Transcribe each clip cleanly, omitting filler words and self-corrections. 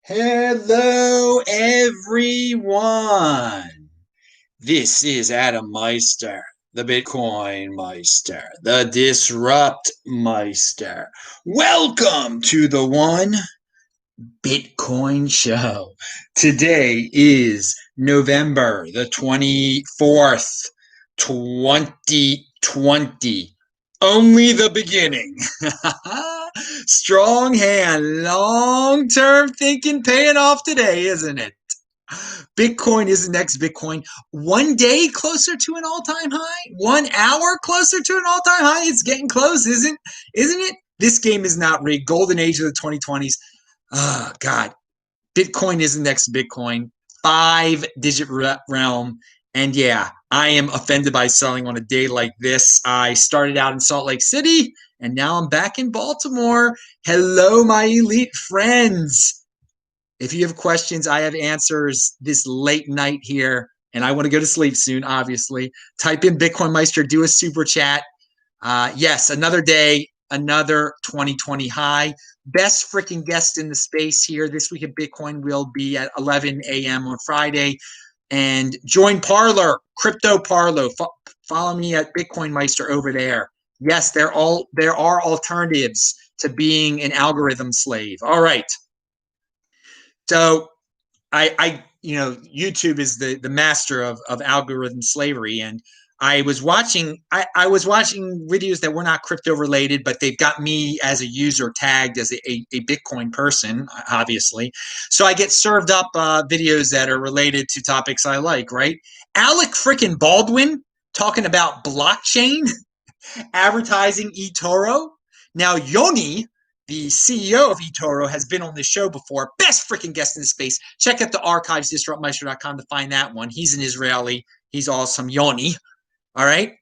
Hello, everyone. This is Adam Meister, the BitcoinMeister, the Disrupt Meister. Welcome to the One Bitcoin Show. Today is November the 24th, 2020. Only the beginning. Strong hand, long-term thinking paying off today, isn't it? Bitcoin is the next Bitcoin. One day closer to an all-time high. 1 hour closer to an all-time high. It's getting close, isn't it? This game is not rigged. Golden age of the 2020s. Oh, God. Bitcoin is the next Bitcoin. 5-digit realm. And yeah, I am offended by selling on a day like this. I started out in Salt Lake City, and now I'm back in Baltimore. Hello, my elite friends. If you have questions, I have answers this late night here, and I want to go to sleep soon, obviously. Type in BitcoinMeister, do a super chat. Yes, another day, another 2020 high. Best freaking guest in the space here. This week at Bitcoin will be at 11 a.m. on Friday. And join Parlor, Crypto Parlor. Follow me at BitcoinMeister over there. Yes, there are alternatives to being an algorithm slave. All right. So YouTube is the master of algorithm slavery, and I was watching videos that were not crypto related, but they've got me as a user tagged as a Bitcoin person, obviously. So I get served up videos that are related to topics I like, right? Alec freaking Baldwin talking about blockchain, advertising eToro. Now Yoni, the CEO of eToro, has been on this show before. Best freaking guest in the space. Check out the archives, disruptmeister.com, to find that one. He's an Israeli. He's awesome. Yoni. All right.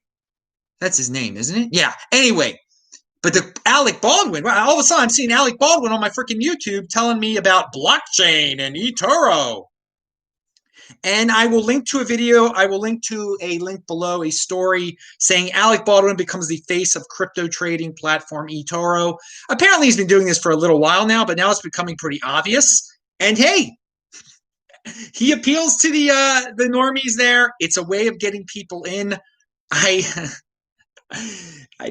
That's his name, isn't it? Yeah. Anyway, but the Alec Baldwin, all of a sudden I'm seeing Alec Baldwin on my freaking YouTube telling me about blockchain and eToro. And I will link to a video. I will link to a link below, a story saying Alec Baldwin becomes the face of crypto trading platform eToro. Apparently, he's been doing this for a little while now, but now it's becoming pretty obvious. And hey, he appeals to the normies there. It's a way of getting people in. I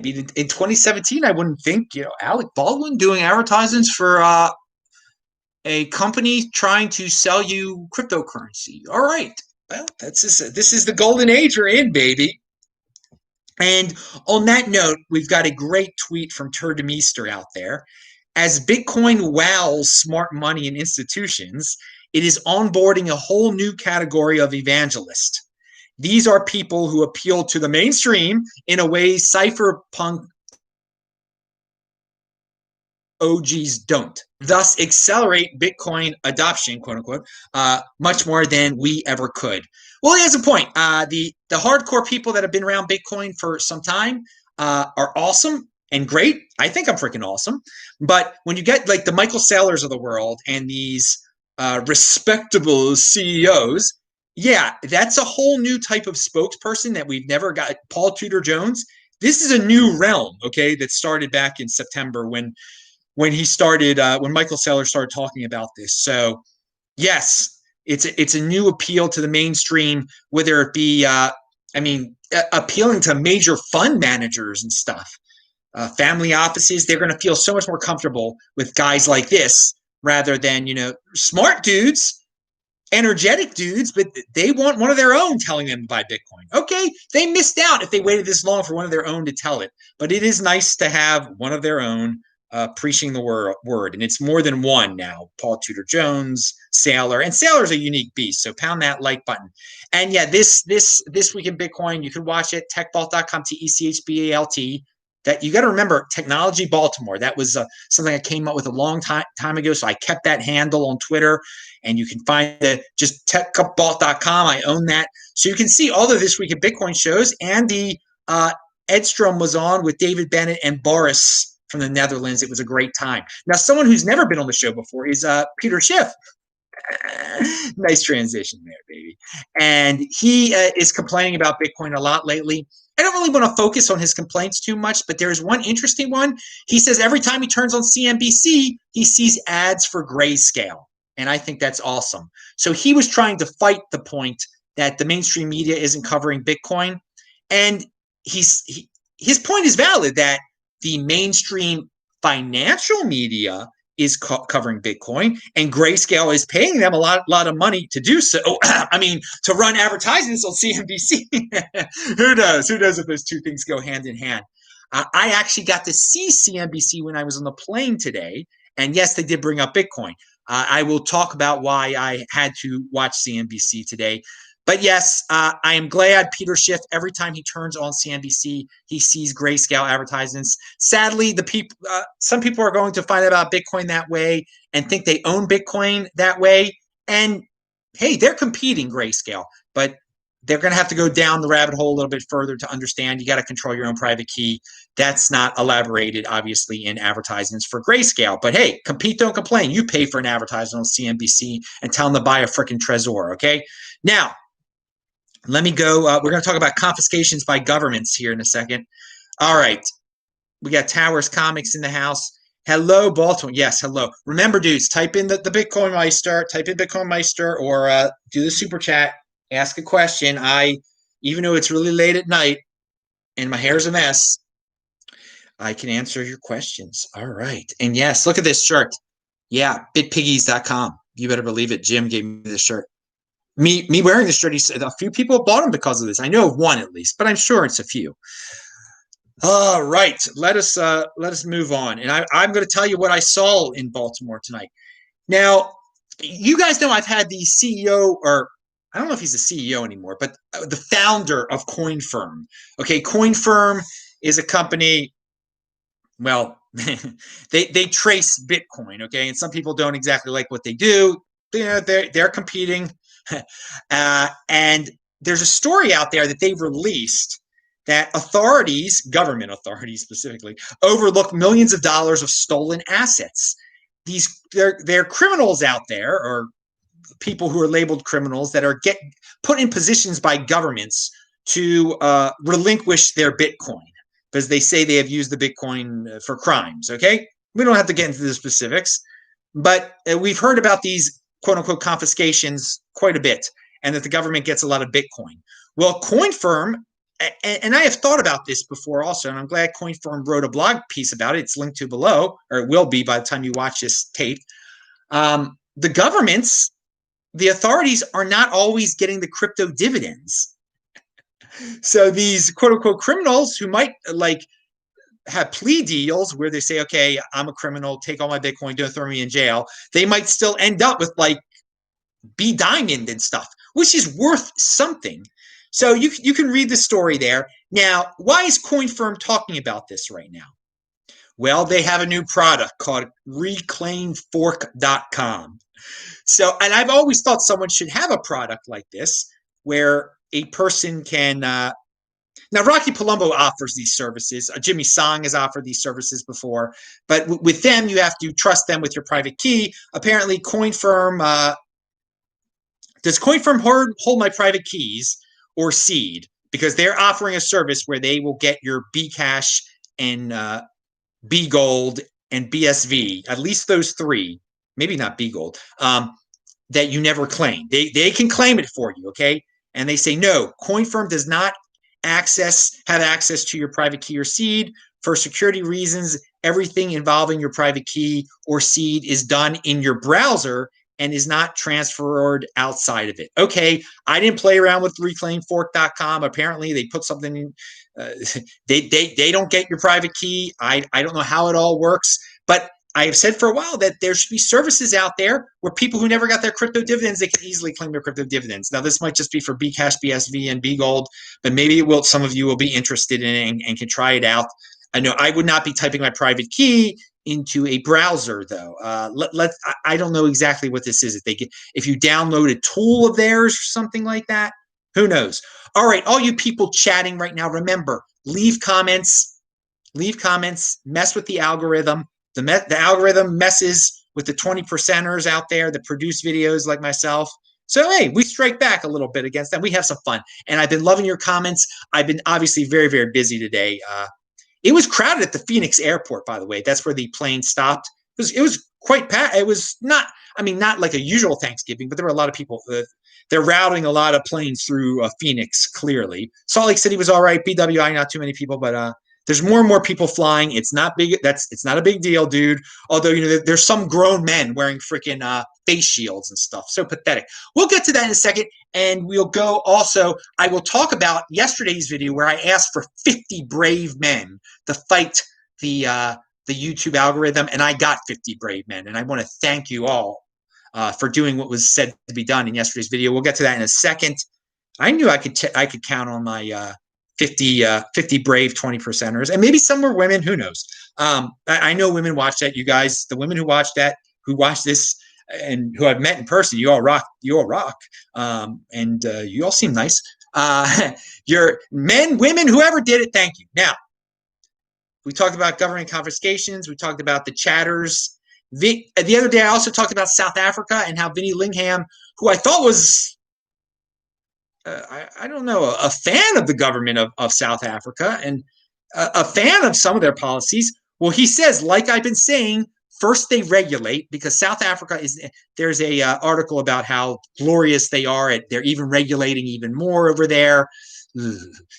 mean, in 2017, I wouldn't think, Alec Baldwin doing advertisements for a company trying to sell you cryptocurrency. All right. Well, this is the golden age we're in, baby. And on that note, we've got a great tweet from Turdemeester out there. As Bitcoin wows smart money and institutions, it is onboarding a whole new category of evangelist. These are people who appeal to the mainstream in a way cypherpunk OGs don't, thus accelerate Bitcoin adoption, quote unquote, much more than we ever could. Well, he has a point. The hardcore people that have been around Bitcoin for some time are awesome and great. I think I'm freaking awesome. But when you get like the Michael Saylors of the world and these respectable CEOs, yeah, that's a whole new type of spokesperson that we've never got. Paul Tudor Jones. This is a new realm, okay, that started back in September when he started, when Michael Saylor started talking about this. So, yes, it's a new appeal to the mainstream, whether it be, appealing to major fund managers and stuff, family offices. They're going to feel so much more comfortable with guys like this rather than, smart dudes, energetic dudes, but they want one of their own telling them to buy Bitcoin. Okay, they missed out if they waited this long for one of their own to tell it. But it is nice to have one of their own preaching the word, and it's more than one now. Paul Tudor Jones, Saylor, and Saylor's a unique beast. So pound that like button. And yeah, this week in Bitcoin, you can watch it. Techbalt.com, TECHBALT. That you got to remember, Technology Baltimore. That was something I came up with a long time ago. So I kept that handle on Twitter, and you can find it just techbalt.com. I own that, so you can see all of this week at Bitcoin shows. And the Edstrom was on with David Bennett and Boris from the Netherlands. It was a great time. Now, someone who's never been on the show before is Peter Schiff. Nice transition there, baby. And he is complaining about Bitcoin a lot lately. I don't really want to focus on his complaints too much, but there's one interesting one. He says every time he turns on CNBC, he sees ads for Grayscale. And I think that's awesome. So he was trying to fight the point that the mainstream media isn't covering Bitcoin. And his point is valid that the mainstream financial media is covering Bitcoin, and Grayscale is paying them a lot of money to do so. I mean, to run advertisements on CNBC. Who knows? Who knows if those two things go hand in hand? I actually got to see CNBC when I was on the plane today, and yes, they did bring up Bitcoin. I will talk about why I had to watch CNBC today. But yes, I am glad Peter Schiff, every time he turns on CNBC, he sees Grayscale advertisements. Sadly, some people are going to find out about Bitcoin that way and think they own Bitcoin that way. And hey, they're competing, Grayscale, but they're going to have to go down the rabbit hole a little bit further to understand you got to control your own private key. That's not elaborated, obviously, in advertisements for Grayscale. But hey, compete, don't complain. You pay for an advertisement on CNBC and tell them to buy a freaking Trezor, okay? Now, let me go. We're going to talk about confiscations by governments here in a second. All right. We got Towers Comics in the house. Hello, Baltimore. Yes, hello. Remember, dudes, type in the BitcoinMeister. Type in BitcoinMeister or do the super chat. Ask a question. Even though it's really late at night and my hair's a mess, I can answer your questions. All right. And yes, look at this shirt. Yeah, bitpiggies.com. You better believe it. Jim gave me this shirt. Me wearing this shirt, he said a few people bought them because of this. I know of one at least, but I'm sure it's a few. All right, let us move on. And I'm going to tell you what I saw in Baltimore tonight. Now, you guys know I've had the CEO, or I don't know if he's the CEO anymore, but the founder of Coinfirm. Okay, Coinfirm is a company. Well, they trace Bitcoin. Okay, and some people don't exactly like what they do. They're competing. And there's a story out there that they've released that government authorities specifically, overlook millions of dollars of stolen assets. They're criminals out there, or people who are labeled criminals, that are put in positions by governments to relinquish their Bitcoin because they say they have used the Bitcoin for crimes. Okay, we don't have to get into the specifics, but we've heard about these quote-unquote confiscations quite a bit, and that the government gets a lot of Bitcoin. Well, Coinfirm, and I have thought about this before also, and I'm glad Coinfirm wrote a blog piece about it. It's linked to below, or it will be by the time you watch this tape. The authorities are not always getting the crypto dividends. So these quote-unquote criminals who might have plea deals where they say, okay, I'm a criminal, take all my Bitcoin, don't throw me in jail. They might still end up with B Diamond and stuff, which is worth something. So you can read the story there. Now, why is Coinfirm talking about this right now? Well, they have a new product called reclaimfork.com. So, and I've always thought someone should have a product like this where a person can now, Rocky Palumbo offers these services. Jimmy Song has offered these services before, but with them, you have to trust them with your private key. Apparently, Coinfirm does Coinfirm hold my private keys or Seed? Because they're offering a service where they will get your Bcash and BGold and BSV, at least those three, maybe not BGold, that you never claim. They can claim it for you, okay? And they say, no, Coinfirm does not have access to your private key or Seed. For security reasons, everything involving your private key or Seed is done in your browser and is not transferred outside of it. Okay, I didn't play around with reclaimfork.com. Apparently, they put something in. They don't get your private key. I don't know how it all works, but I have said for a while that there should be services out there where people who never got their crypto dividends, they can easily claim their crypto dividends. Now, this might just be for Bcash, BSV, and BGold, but maybe it will. Some of you will be interested in it and can try it out. I know I would not be typing my private key into a browser, though. I don't know exactly what this is. If you download a tool of theirs or something like that, who knows? All right, all you people chatting right now, remember, leave comments, mess with the algorithm. The algorithm messes with the 20%ers out there that produce videos like myself. So, hey, we strike back a little bit against them. We have some fun. And I've been loving your comments. I've been obviously very, very busy today. It was crowded at the Phoenix airport, by the way. That's where the plane stopped. It was quite packed. It was not, I mean, not like a usual Thanksgiving, but there were a lot of people. They're routing a lot of planes through Phoenix, clearly. Salt Lake City was all right. BWI, not too many people, but there's more and more people flying. It's not big. It's not a big deal, dude. Although, there's some grown men wearing freaking face shields and stuff. So pathetic. We'll get to that in a second. And we'll go also, I will talk about yesterday's video where I asked for 50 brave men to fight the YouTube algorithm, and I got 50 brave men. And I want to thank you all for doing what was said to be done in yesterday's video. We'll get to that in a second. I knew I could count on my 50 brave 20%ers, and maybe some were women. Who knows? I know women watch that. You guys, the women who watch that, who watch this, and who I've met in person, you all rock. You all rock, and you all seem nice. You're men, women, whoever did it. Thank you. Now, we talked about government confiscations. We talked about the chatters. The other day, I also talked about South Africa and how Vinnie Lingham, who I thought was, I don't know, a fan of the government of South Africa and a fan of some of their policies. Well, he says, like I've been saying, first they regulate, because South Africa there's a article about how glorious they are they're even regulating even more over there,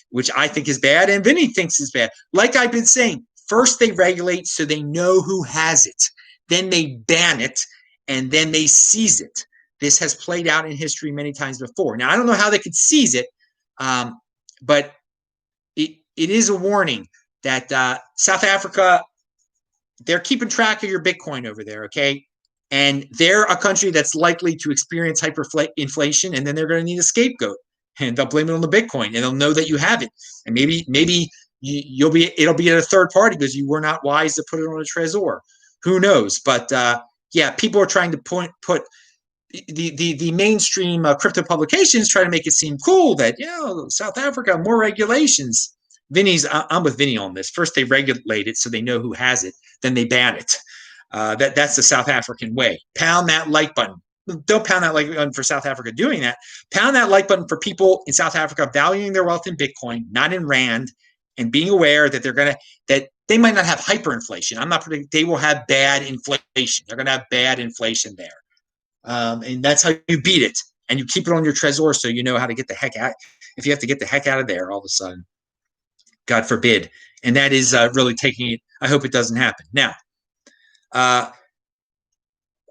which I think is bad, and Vinny thinks is bad. Like I've been saying, first they regulate so they know who has it. Then they ban it, and then they seize it. This has played out in history many times before. Now, I don't know how they could seize it, but it is a warning that South Africa, they're keeping track of your Bitcoin over there, okay? And they're a country that's likely to experience hyperinflation, and then they're going to need a scapegoat, and they'll blame it on the Bitcoin, and they'll know that you have it, and maybe it'll be at a third party because you were not wise to put it on a Trezor. Who knows? But yeah, people are trying to put the mainstream crypto publications try to make it seem cool that South Africa, more regulations. I'm with Vinny on this. First they regulate it so they know who has it, then they ban it. That's the South African way. Pound that like button. Don't pound that like button for South Africa doing that. Pound that like button for people in South Africa valuing their wealth in Bitcoin, not in Rand, and being aware that that they might not have hyperinflation. I'm not predicting they will have bad inflation. They're going to have bad inflation there. And that's how you beat it. And you keep it on your Trezor so you know how to get the heck out. If you have to get the heck out of there all of a sudden, God forbid. And that is really taking it. I hope it doesn't happen. Now,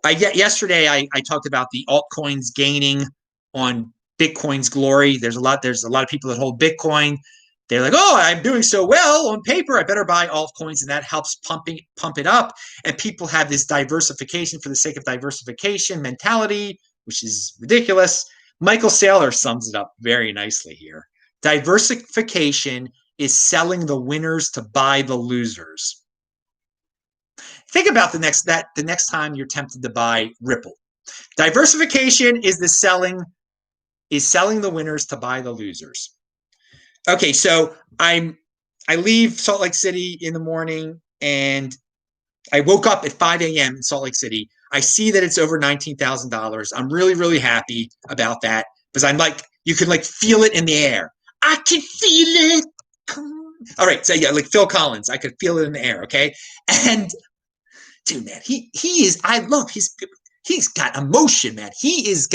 yesterday I talked about the altcoins gaining on Bitcoin's glory. There's a lot of people that hold Bitcoin. They're like, oh, I'm doing so well on paper, I better buy altcoins, and that helps pump it up. And people have this diversification for the sake of diversification mentality, which is ridiculous. Michael Saylor sums it up very nicely here. Diversification is selling the winners to buy the losers. Think about the next time you're tempted to buy Ripple. Diversification is selling the winners to buy the losers. Okay, so I leave Salt Lake City in the morning, and I woke up at 5 a.m. in Salt Lake City. I see that it's over $19,000. I'm really, really happy about that because I'm like, you can like feel it in the air. I can feel it. All right, so yeah, like Phil Collins, I could feel it in the air. Okay, and dude, man, he is. He's got emotion, man. He is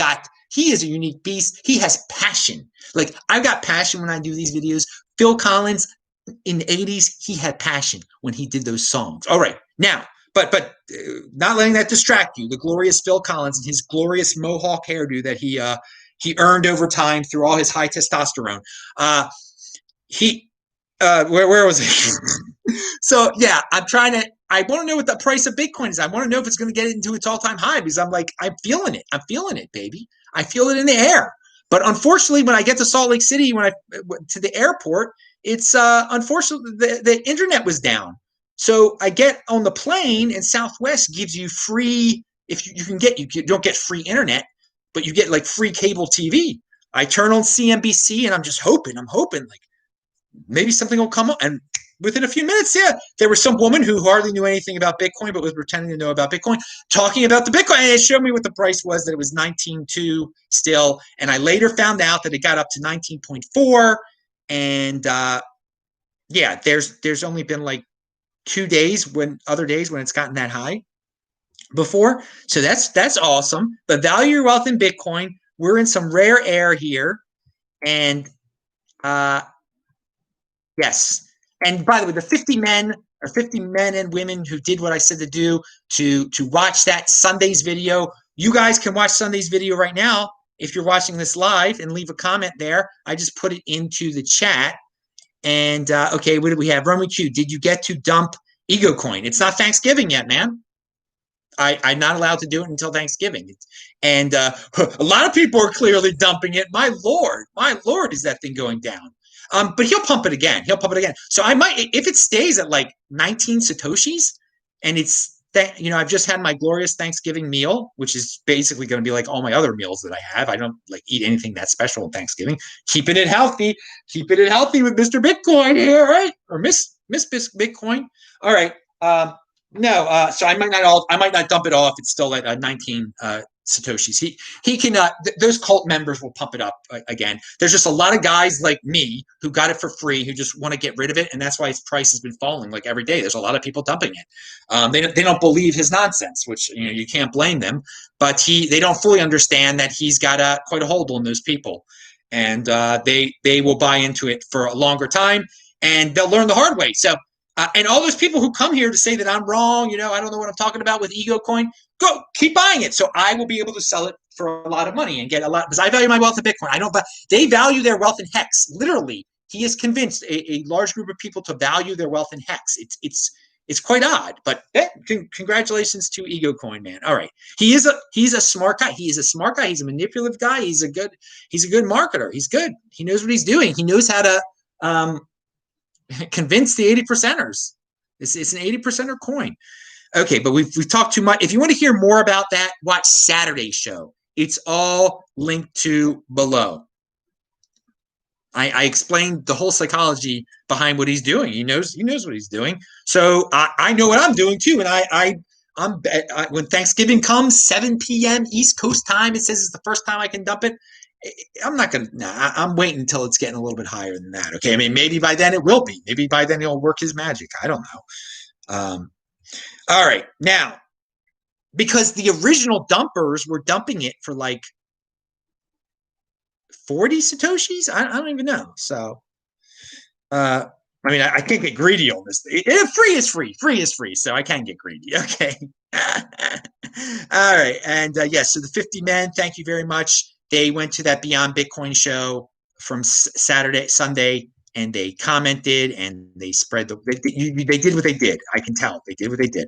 a unique beast. He has passion. Like, I've got passion when I do these videos. Phil Collins in the 80s, he had passion when he did those songs. All right, now, but not letting that distract you. The glorious Phil Collins and his glorious mohawk hairdo that he earned over time through all his high testosterone. Where was it? So yeah, I want to know what the price of Bitcoin is. I want to know if it's going to get into its all-time high because I'm feeling it. I'm feeling it, baby. I feel it in the air. But unfortunately, when I get to Salt Lake City, when I to the airport, it's unfortunately the internet was down. So I get on the plane, and Southwest gives you free. If you don't get free internet, but you get like free cable TV. I turn on CNBC, and I'm just hoping. I'm hoping like maybe something will come up. And within a few minutes, yeah, there was some woman who hardly knew anything about Bitcoin, but was pretending to know about Bitcoin, talking about the Bitcoin. And it showed me what the price was, that it was 19.2 still. And I later found out that it got up to 19.4. And yeah, there's only been like 2 days other days when it's gotten that high. before. So that's awesome. But value your wealth in Bitcoin. We're in some rare air here. And yes. And by the way, the 50 men or 50 men and women who did what I said to do to watch that Sunday's video. You guys can watch Sunday's video right now if you're watching this live and leave a comment there. I just put it into the chat. And okay, what did we have? Roman Q, did you get to dump Ego Coin? It's not Thanksgiving yet, man. I'm not allowed to do it until Thanksgiving. And a lot of people are clearly dumping it. My Lord, is that thing going down? But he'll pump it again. He'll pump it again. So I might, if it stays at like 19 Satoshis, and it's that, you know, I've just had my glorious Thanksgiving meal, which is basically going to be like all my other meals that I have. I don't like eat anything that special on Thanksgiving. Keeping it healthy with Mr. Bitcoin here, right? Or Miss Bitcoin. All right. No, so I might not dump it off. It's still at 19 Satoshis. He can. Those cult members will pump it up again. There's just a lot of guys like me who got it for free who just want to get rid of it, and that's why its price has been falling like every day. There's a lot of people dumping it. They don't believe his nonsense, which you can't blame them. But they don't fully understand that he's got quite a hold on those people, and they will buy into it for a longer time, and they'll learn the hard way. So. And all those people who come here to say that I'm wrong, I don't know what I'm talking about with Ego Coin, go keep buying it. So I will be able to sell it for a lot of money and get a lot, because I value my wealth in Bitcoin. They value their wealth in Hex. Literally, he has convinced a large group of people to value their wealth in Hex. It's quite odd, but congratulations to Ego Coin, man. All right, he's a smart guy. He is a smart guy. He's a manipulative guy. He's a good marketer. He's good. He knows what he's doing. He knows how to convince the 80%ers. It's an 80%er coin. Okay, but we've talked too much. If you want to hear more about that, watch Saturday's show. It's all linked to below. I explained the whole psychology behind what he's doing. He knows what he's doing. So I know what I'm doing too. And I'm when Thanksgiving comes, 7 p.m. East Coast time, it says it's the first time I can dump it. I'm not going to, I'm waiting until it's getting a little bit higher than that. Okay. I mean, maybe by then it will be. Maybe by then he'll work his magic. I don't know. All right. Now, because the original dumpers were dumping it for like 40 Satoshis, I don't even know. So, I mean, I can't get greedy on this. Free is free. Free is free. So I can get greedy. Okay. All right. And yes, so the 50 men, thank you very much. They went to that Beyond Bitcoin show from Sunday, and they commented and they spread they did what they did. I can tell they did what they did.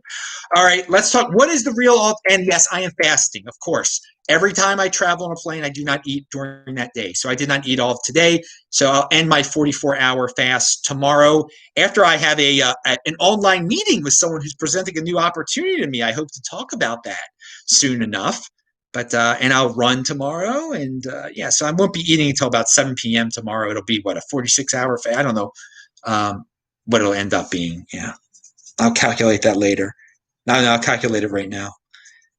All right, let's talk. What is the real and yes, I am fasting, of course. Every time I travel on a plane, I do not eat during that day. So I did not eat all of today. So I'll end my 44-hour fast tomorrow after I have an online meeting with someone who's presenting a new opportunity to me. I hope to talk about that soon enough. But and I'll run tomorrow, and so I won't be eating until about 7 p.m. tomorrow. It'll be a 46-hour fast. I don't know what it'll end up being. Yeah, I'll calculate that later. No, I'll calculate it right now.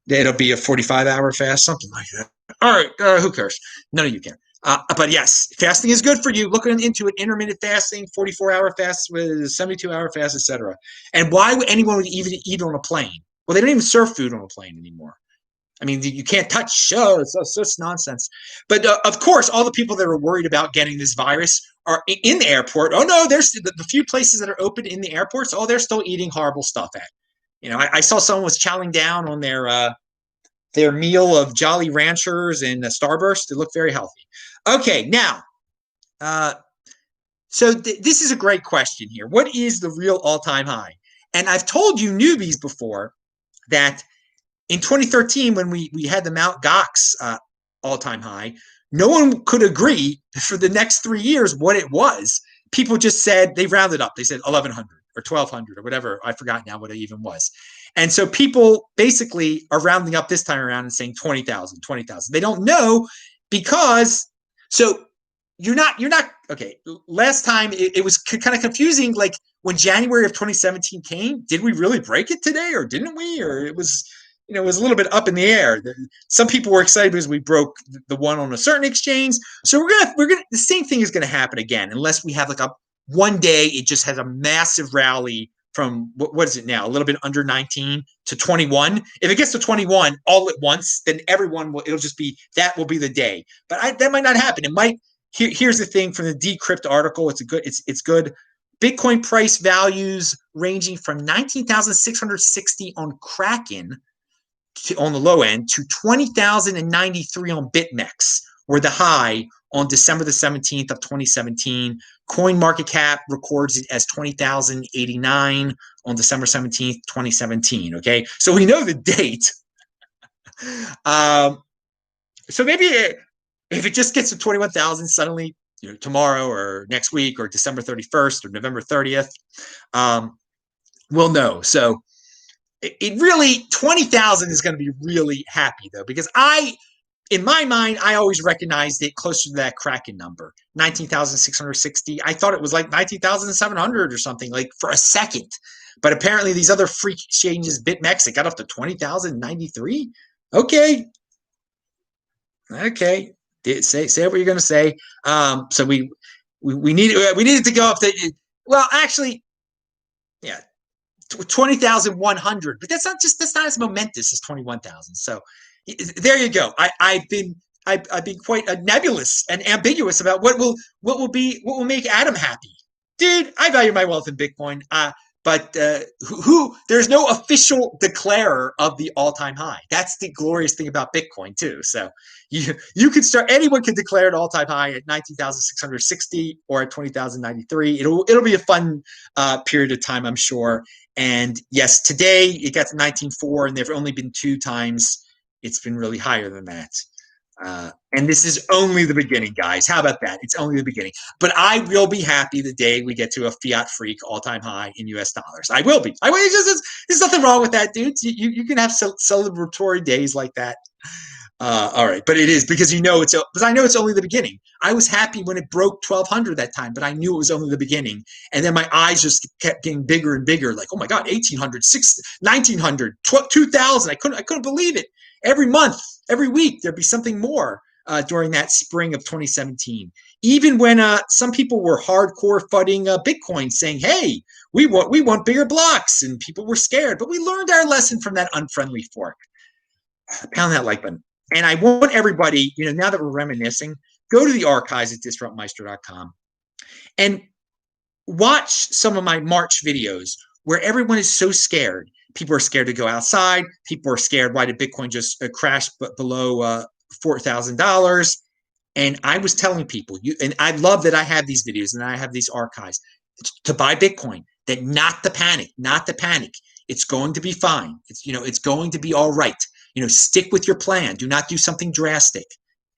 It'll be a 45-hour fast, something like that. All right, who cares? None of you care. But yes, fasting is good for you. Looking into it, intermittent fasting, 44-hour fast with 72-hour fast, etc. And why would anyone even eat on a plane? Well, they don't even serve food on a plane anymore. I mean, you can't touch show. It's nonsense. But of course, all the people that are worried about getting this virus are in the airport. Oh no, there's the few places that are open in the airports. Oh, they're still eating horrible stuff at. I saw someone was chowing down on their meal of Jolly Ranchers and Starburst. It looked very healthy. Okay, now, so this is a great question here. What is the real all-time high? And I've told you newbies before that in 2013, when we had the Mt. Gox all-time high, no one could agree for the next 3 years what it was. People just said, they rounded up. They said 1,100 or 1,200 or whatever. I forgot now what it even was. And so people basically are rounding up this time around and saying 20,000. They don't know because, so you're not, okay, last time it was kind of confusing. Like when January of 2017 came, did we really break it today or didn't we? Or it was it was a little bit up in the air. Some people were excited because we broke the one on a certain exchange. So we're gonna the same thing is gonna happen again, unless we have like one day it just has a massive rally from what is it now? A little bit under 19 to 21. If it gets to 21 all at once, then it'll just be, that will be the day. But that might not happen. It might. Here's the thing from the Decrypt article. It's good. Bitcoin price values ranging from 19,660 on Kraken on the low end to 20,093 on BitMEX were the high on December the 17th of 2017. CoinMarketCap records it as 20,089 on December 17th, 2017. Okay, so we know the date. So maybe if it just gets to 21,000 suddenly, tomorrow or next week or December 31st or November 30th, we'll know. So it really, 20,000 is going to be really happy though, because in my mind, I always recognized it closer to that Kraken number, 19,660. I thought it was like 19,700 or something, like for a second. But apparently these other freak exchanges, BitMEX, it got up to 20,093. Okay. Say what you're going to say. So we needed to go up to, well, actually, yeah, 20,100. But that's not as momentous as 21,000. So there you go. I've been quite nebulous and ambiguous about what will make Adam happy, dude. I value my wealth in Bitcoin, but there's no official declarer of the all-time high. That's the glorious thing about Bitcoin too. So you could start. Anyone can declare an all-time high at 19,660 or at 20,093. It'll be a fun period of time, I'm sure. And yes, today it got to 19.4, and there've only been 2 times it's been really higher than that. And this is only the beginning, guys. How about that? It's only the beginning. But I will be happy the day we get to a fiat freak all-time high in US dollars. I will be. There's nothing wrong with that, dudes. You can have celebratory days like that. All right. But it is because because I know it's only the beginning. I was happy when it broke 1,200 that time, but I knew it was only the beginning. And then my eyes just kept getting bigger and bigger. Like, oh my God, 1,800, 1,900, 2,000. I couldn't believe it. Every month, every week, there'd be something more during that spring of 2017. Even when some people were hardcore fudding Bitcoin, saying, "Hey, we want bigger blocks," and people were scared. But we learned our lesson from that unfriendly fork. Pound that like button. And I want everybody, now that we're reminiscing, go to the archives at disruptmeister.com and watch some of my March videos where everyone is so scared. People are scared to go outside. People are scared. Why did Bitcoin just crash below $4,000? And I was telling people, and I love that I have these videos and I have these archives, to buy Bitcoin, that not to panic. It's going to be fine. It's going to be all right. Stick with your plan. Do not do something drastic.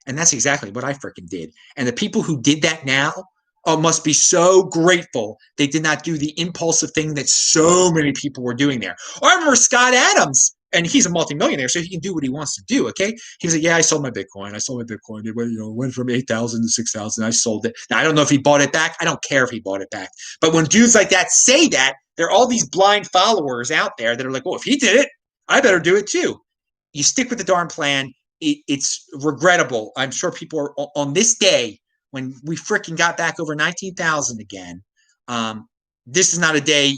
And that's exactly what I freaking did. And the people who did that now must be so grateful they did not do the impulsive thing that so many people were doing there. I remember Scott Adams, and he's a multimillionaire, so he can do what he wants to do, okay? He was like, yeah, I sold my Bitcoin. It went from 8,000 to 6,000. I sold it. Now, I don't know if he bought it back. I don't care if he bought it back. But when dudes like that say that, there are all these blind followers out there that are like, well, if he did it, I better do it too. You stick with the darn plan. It's regrettable. I'm sure people are on this day when we freaking got back over 19,000 again. This is not a day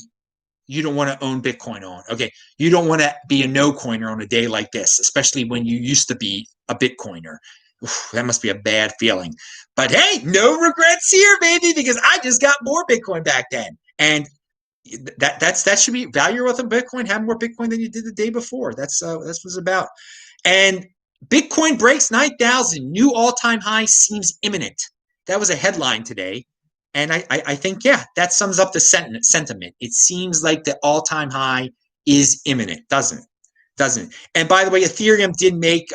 you don't want to own Bitcoin on. Okay. You don't want to be a no coiner on a day like this, especially when you used to be a Bitcoiner. Oof, that must be a bad feeling. But hey, no regrets here, baby, because I just got more Bitcoin back then. And that should be value your wealth in Bitcoin. Have more Bitcoin than you did the day before. That's what it's about. And Bitcoin breaks 9,000. New all-time high seems imminent. That was a headline today. And I think, yeah, that sums up the sentiment. It seems like the all-time high is imminent, doesn't it? And by the way, Ethereum did make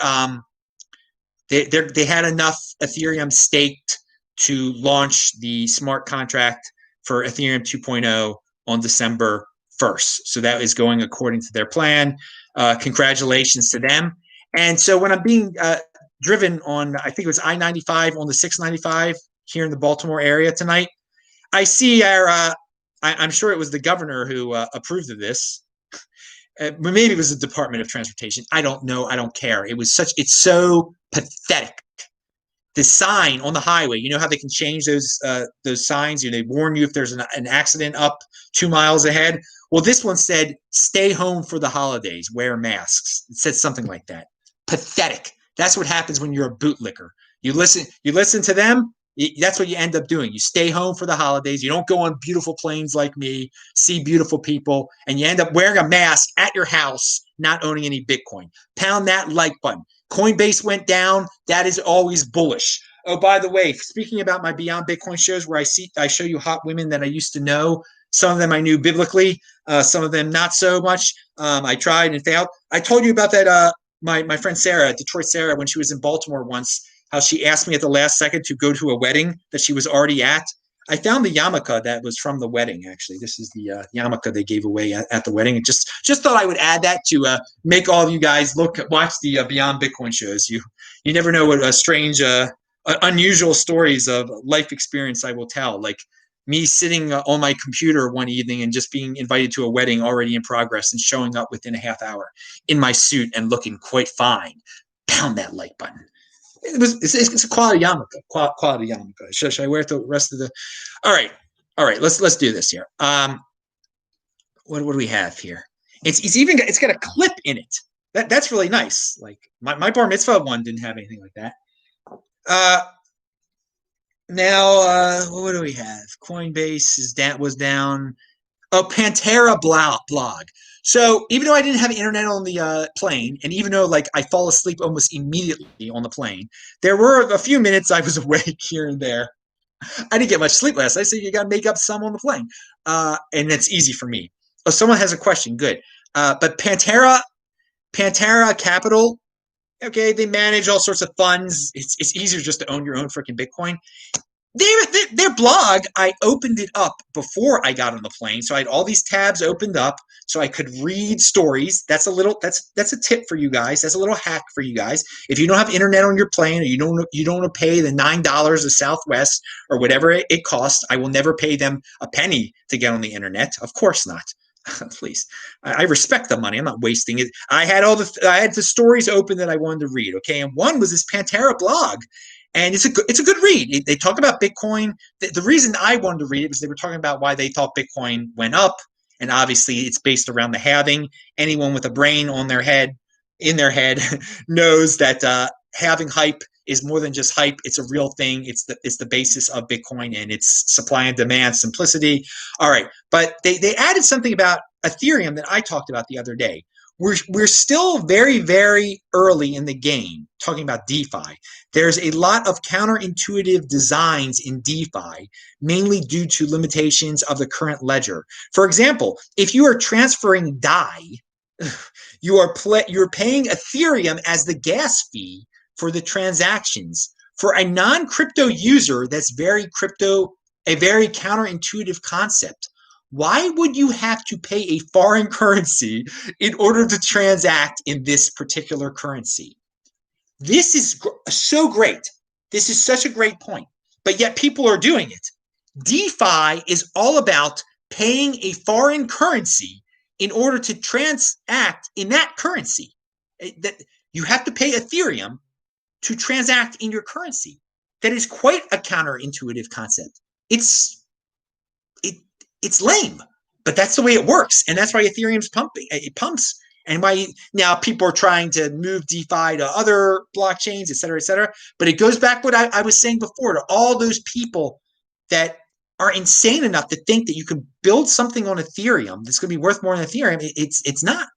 they had enough Ethereum staked to launch the smart contract for Ethereum 2.0 on December 1st. So that is going according to their plan. Congratulations to them. And so when I'm being driven on, I think it was I-95 on the 695 here in the Baltimore area tonight, I see I'm sure it was the governor who approved of this. Maybe it was the Department of Transportation. I don't know. I don't care. It's so pathetic. The sign on the highway, you know how they can change those signs? They warn you if there's an accident up 2 miles ahead. Well, this one said, stay home for the holidays, wear masks. It said something like that. Pathetic. That's what happens when you're a bootlicker. You listen to them. That's what you end up doing. You stay home for the holidays. You don't go on beautiful planes like me, see beautiful people, and you end up wearing a mask at your house, not owning any Bitcoin. Pound that like button. Coinbase went down. That is always bullish. Oh, by the way, speaking about my Beyond Bitcoin shows where I show you hot women that I used to know. Some of them I knew biblically, some of them not so much. I tried and failed. I told you about that. My friend Sarah, Detroit Sarah, when she was in Baltimore once, how she asked me at the last second to go to a wedding that she was already at. I found the yarmulke that was from the wedding. Actually, this is the yarmulke they gave away at the wedding. And just thought I would add that to make all of you guys watch the Beyond Bitcoin shows. You never know what strange, unusual stories of life experience I will tell. Like me sitting on my computer one evening and just being invited to a wedding already in progress and showing up within a half hour in my suit and looking quite fine. Pound that like button. It's a quality yarmulke. Quality yarmulke. Should I wear it the rest of the? All right. Let's do this here. What do we have here? It's got a clip in it. That's really nice. Like my bar mitzvah one didn't have anything like that. Now what do we have? Coinbase was down. Oh, Pantera blog. So even though I didn't have internet on the plane, and even though like I fall asleep almost immediately on the plane, there were a few minutes I was awake here and there. I didn't get much sleep last night, so you got to make up some on the plane, and it's easy for me. Oh, someone has a question. Good, but Pantera Capital. Okay, they manage all sorts of funds. It's easier just to own your own freaking Bitcoin. Their blog, I opened it up before I got on the plane, so I had all these tabs opened up so I could read stories. That's a tip for you guys. That's a little hack for you guys. If you don't have internet on your plane, or you don't want to pay the $9 of Southwest or whatever it costs, I will never pay them a penny to get on the internet. Of course not. Please, I respect the money. I'm not wasting it. I had the stories open that I wanted to read. Okay, and one was this Pantera blog. And it's a good read. They talk about Bitcoin. The reason I wanted to read it was they were talking about why they thought Bitcoin went up, and obviously it's based around the halving. Anyone with a brain in their head, knows that halving hype is more than just hype. It's a real thing. It's the basis of Bitcoin and its supply and demand simplicity. All right, but they added something about Ethereum that I talked about the other day. We're still very, very early in the game talking about DeFi. There's a lot of counterintuitive designs in DeFi, mainly due to limitations of the current ledger. For example, if you are transferring DAI, you're paying Ethereum as the gas fee for the transactions. For a non-crypto user, that's a very counterintuitive concept. Why would you have to pay a foreign currency in order to transact in this particular currency? This is so great. This is such a great point. But yet people are doing it. DeFi is all about paying a foreign currency in order to transact in that currency. That you have to pay Ethereum to transact in your currency. That is quite a counterintuitive concept. It's lame, but that's the way it works. And that's why Ethereum's pumping. It pumps. And why now people are trying to move DeFi to other blockchains, et cetera, et cetera. But it goes back to what I was saying before, to all those people that are insane enough to think that you can build something on Ethereum that's going to be worth more than Ethereum. It's not.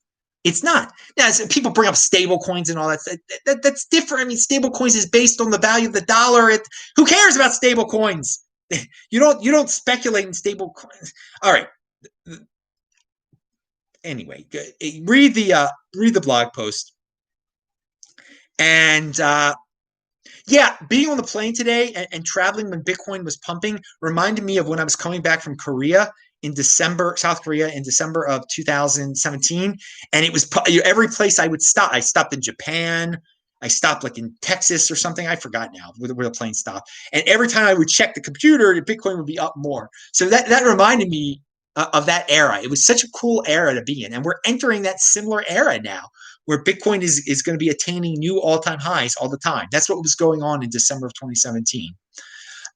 It's not. Now, people bring up stable coins and all that. That's different. I mean, stable coins is based on the value of the dollar. Who cares about stable coins? You don't speculate in stable coins. All right. Anyway, read the blog post. And being on the plane today and traveling when Bitcoin was pumping reminded me of when I was coming back from South Korea in December of 2017. And it was every place I would stop. I stopped in Japan. I stopped like in Texas or something. I forgot now where the plane stopped. And every time I would check the computer, the Bitcoin would be up more. So that reminded me of that era. It was such a cool era to be in. And we're entering that similar era now where Bitcoin is going to be attaining new all-time highs all the time. That's what was going on in December of 2017.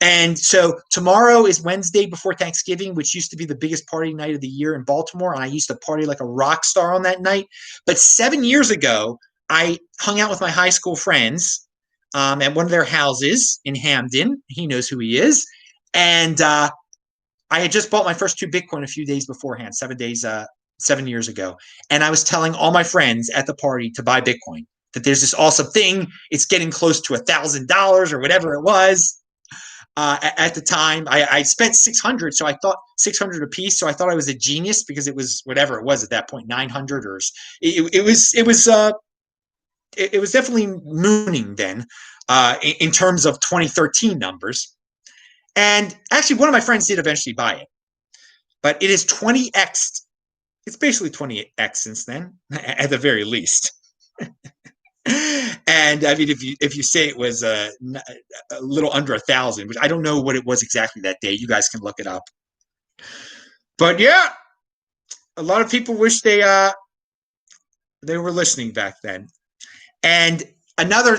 And so tomorrow is Wednesday before Thanksgiving, which used to be the biggest party night of the year in Baltimore. And I used to party like a rock star on that night. But 7 years ago, I hung out with my high school friends at one of their houses in Hamden. He knows who he is. And I had just bought my first 2 Bitcoin a few days beforehand, 7 years ago. And I was telling all my friends at the party to buy Bitcoin, that there's this awesome thing. It's getting close to $1,000 or whatever it was. At the time, I spent 600, so I thought 600 a piece. So I thought I was a genius because it was whatever it was at that point, 900 or it was definitely mooning then in terms of 2013 numbers. And actually, one of my friends did eventually buy it, but it is 20x. It's basically 20x since then, at the very least. And I mean, if you say it was a little under 1,000, which I don't know what it was exactly that day, you guys can look it up. But yeah, a lot of people wish they were listening back then. And another,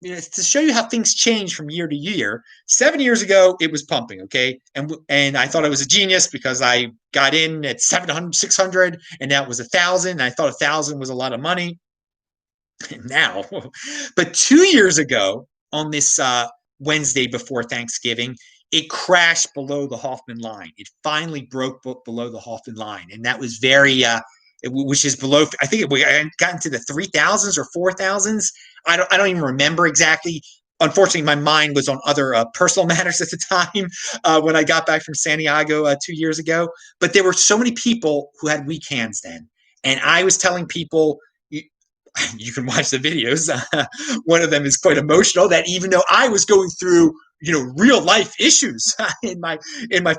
to show you how things change from year to year. 7 years ago, it was pumping, okay, and I thought I was a genius because I got in at 700, 600, and now it was 1,000. And I thought 1,000 was a lot of money. Now, but 2 years ago on this Wednesday before Thanksgiving, it crashed below the Hoffman line. It finally broke below the Hoffman line, and that was very, which is below. I think it got into the 3,000s or 4,000s. I don't even remember exactly. Unfortunately, my mind was on other personal matters at the time when I got back from San Diego 2 years ago. But there were so many people who had weak hands then, and I was telling people. You can watch the videos. One of them is quite emotional. That even though I was going through, real life issues in my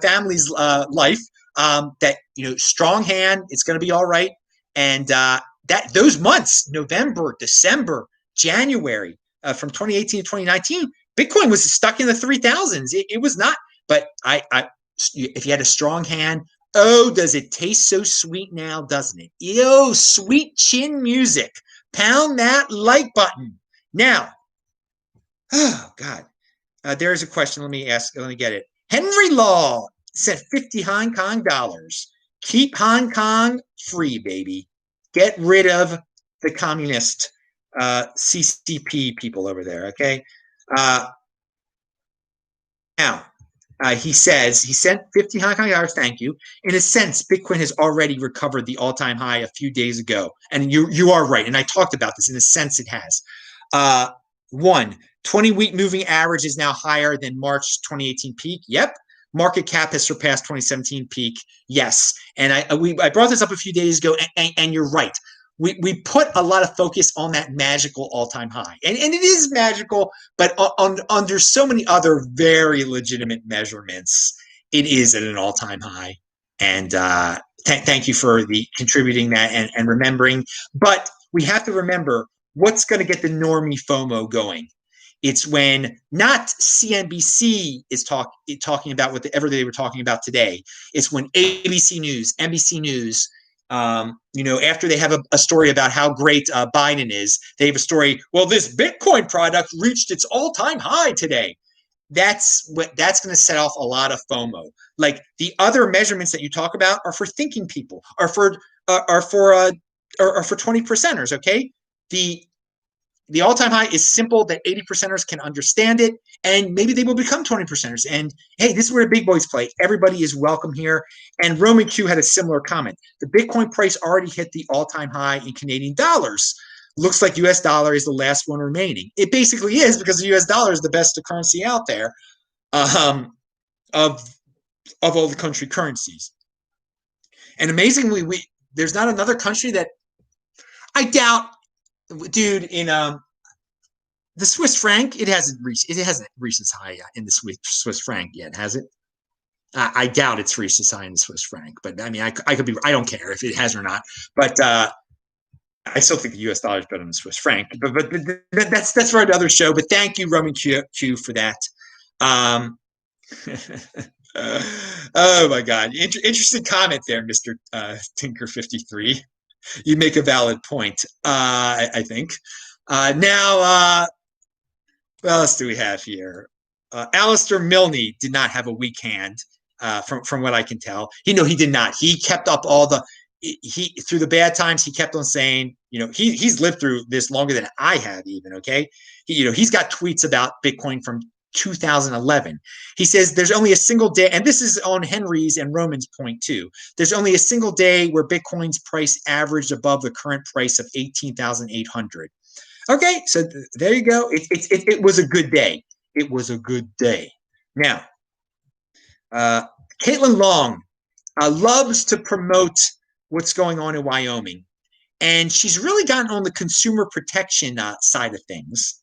family's life, that strong hand, it's going to be all right. And that those months, November, December, January, from 2018 to 2019, Bitcoin was stuck in the 3,000s. It was not. But if you had a strong hand. Oh, does it taste so sweet now, doesn't it? Yo, sweet chin music. Pound that like button. Now, oh, God. There's a question. Let me get it. Henry Law sent 50 Hong Kong dollars. Keep Hong Kong free, baby. Get rid of the communist CCP people over there, okay? Now, he says he sent 50 Hong Kong dollars. Thank you. In a sense, Bitcoin has already recovered the all-time high a few days ago, and you are right. And I talked about this. In a sense, it has. 20-week moving average is now higher than March 2018 peak. Yep. Market cap has surpassed 2017 peak. Yes. And I brought this up a few days ago, and you're right. We put a lot of focus on that magical all-time high. And it is magical, but under so many other very legitimate measurements, it is at an all-time high. And thank you for contributing that and remembering. But we have to remember what's going to get the normie FOMO going. It's when not CNBC is talking about whatever they were talking about today. It's when ABC News, NBC News, after they have a story about how great Biden is, they have a story. Well, this Bitcoin product reached its all-time high today. That's going to set off a lot of FOMO. Like the other measurements that you talk about are for thinking people, are for 20%ers. Okay, the all-time high is simple that 80%ers can understand it, and maybe they will become 20%ers. And hey, this is where the big boys play. Everybody is welcome here. And Roman Q had a similar comment. The Bitcoin price already hit the all-time high in Canadian dollars. Looks like US dollar is the last one remaining. It basically is, because the US dollar is the best currency out there of all the country currencies. And amazingly, there's not another country that I doubt. Dude, in the Swiss franc, it hasn't reached its high in the Swiss franc yet, has it? I doubt it's reached its high in the Swiss franc, but I mean, I could be. I don't care if it has or not, but I still think the U.S. dollar is better than the Swiss franc. But that's for another show. But thank you, Roman Q, for that. Oh my God, interesting comment there, Mr. Tinker53. You make a valid point, I think. Now, what else do we have here? Alistair Milne did not have a weak hand, from what I can tell. He did not. He kept up all the he through the bad times. He kept on saying, he's lived through this longer than I have even. Okay, he's got tweets about Bitcoin from 2011. He says there's only a single day, and this is on Henry's and Roman's point too. There's only a single day where Bitcoin's price averaged above the current price of 18,800. Okay, so there you go. It was a good day. It was a good day. Now, Caitlin Long loves to promote what's going on in Wyoming. And she's really gotten on the consumer protection side of things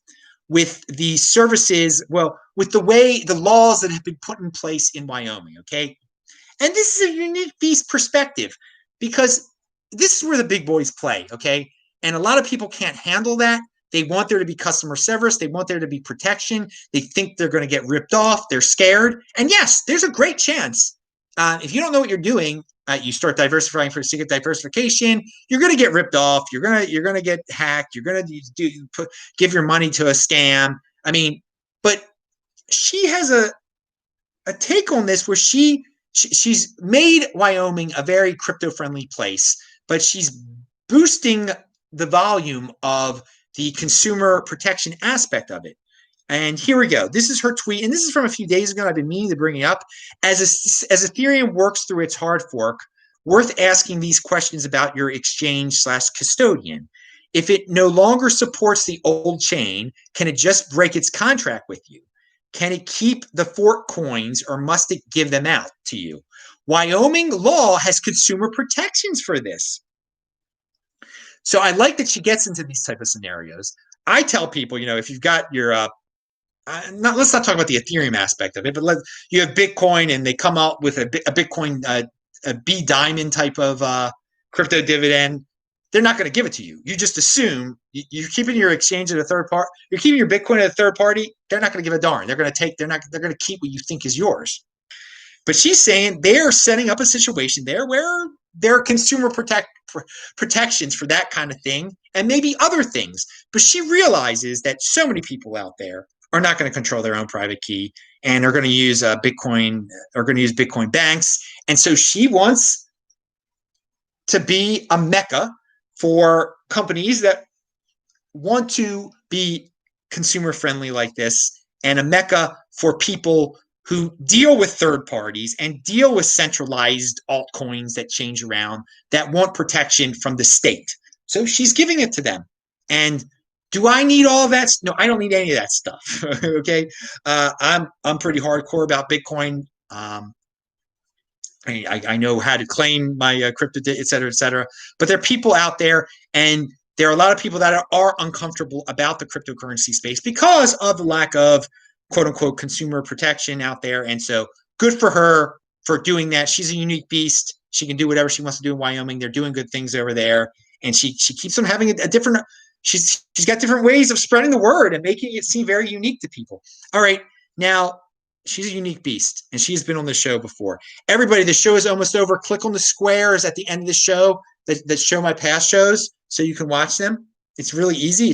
with the services, with the laws that have been put in place in Wyoming, okay? And this is a unique beast perspective because this is where the big boys play, okay? And a lot of people can't handle that. They want there to be customer service. They want there to be protection. They think they're going to get ripped off. They're scared. And yes, there's a great chance. If you don't know what you're doing, you start diversifying for the sake of diversification, you're going to get ripped off. You're going to get hacked. You're going to give your money to a scam. I mean, but she has a take on this where she's made Wyoming a very crypto-friendly place, but she's boosting the volume of the consumer protection aspect of it. And here we go. This is her tweet, and this is from a few days ago. I've been meaning to bring it up. As Ethereum works through its hard fork, worth asking these questions about your exchange/custodian. If it no longer supports the old chain, can it just break its contract with you? Can it keep the fork coins, or must it give them out to you? Wyoming law has consumer protections for this. So I like that she gets into these type of scenarios. I tell people, if you've got your let's not talk about the Ethereum aspect of it, but you have Bitcoin and they come out with a Bitcoin, a B diamond type of crypto dividend. They're not going to give it to you. You just assume you're keeping your exchange at a third party. You're keeping your Bitcoin at a third party. They're not going to give a darn. They're going to keep what you think is yours. But she's saying they're setting up a situation there where there are consumer protections for that kind of thing and maybe other things. But she realizes that so many people out there are not going to control their own private key and are going to use Bitcoin, or going to use Bitcoin banks. And so she wants to be a mecca for companies that want to be consumer friendly like this, and a mecca for people who deal with third parties and deal with centralized altcoins that change around, that want protection from the state. So she's giving it to them. And do I need all of that? No, I don't need any of that stuff. Okay, I'm pretty hardcore about Bitcoin. I know how to claim my crypto, et cetera, et cetera. But there are people out there, and there are a lot of people that are uncomfortable about the cryptocurrency space because of the lack of quote unquote consumer protection out there. And so good for her for doing that. She's a unique beast. She can do whatever she wants to do in Wyoming. They're doing good things over there. And she keeps on having a different, she's got different ways of spreading the word and making it seem very unique to people. All right. Now, she's a unique beast, and she's been on the show before. Everybody, the show is almost over. Click on the squares at the end of the show that show my past shows so you can watch them. It's really easy.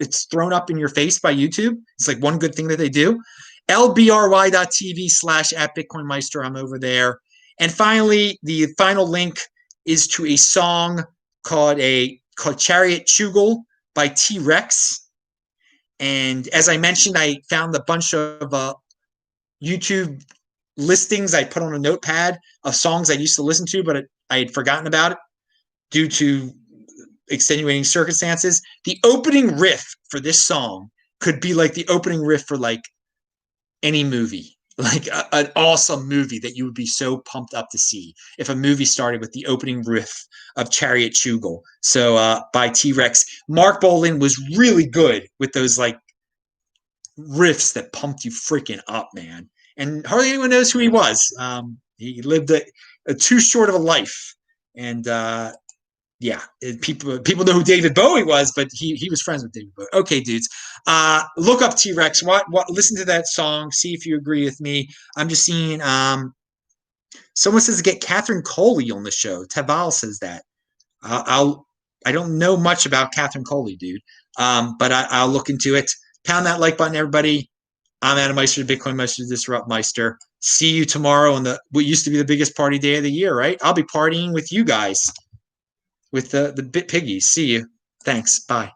It's thrown up in your face by YouTube. It's like one good thing that they do. lbry.tv/@BitcoinMeister. I'm over there. And finally, the final link is to a song called Chariot Chugal by T-Rex. And as I mentioned, I found a bunch of YouTube listings I put on a notepad of songs I used to listen to, but I had forgotten about it due to extenuating circumstances. The opening riff for this song could be like the opening riff for like any movie, like an awesome movie that you would be so pumped up to see if a movie started with the opening riff of Chariot Chugal. So by T-Rex. Mark Baldwin was really good with those like riffs that pumped you freaking up, man. And hardly anyone knows who he was. He lived a too short of a life. And people know who David Bowie was, but he was friends with David Bowie. Okay, dudes. Look up T-Rex. Listen to that song. See if you agree with me. I'm just seeing someone says to get Catherine Coley on the show. Taval says that. I don't know much about Catherine Coley, dude. But I'll look into it. Pound that like button, everybody. I'm Adam Meister, BitcoinMeister, Disrupt Meister. See you tomorrow on what used to be the biggest party day of the year, right? I'll be partying with you guys, with the Bit Piggies. See you. Thanks. Bye.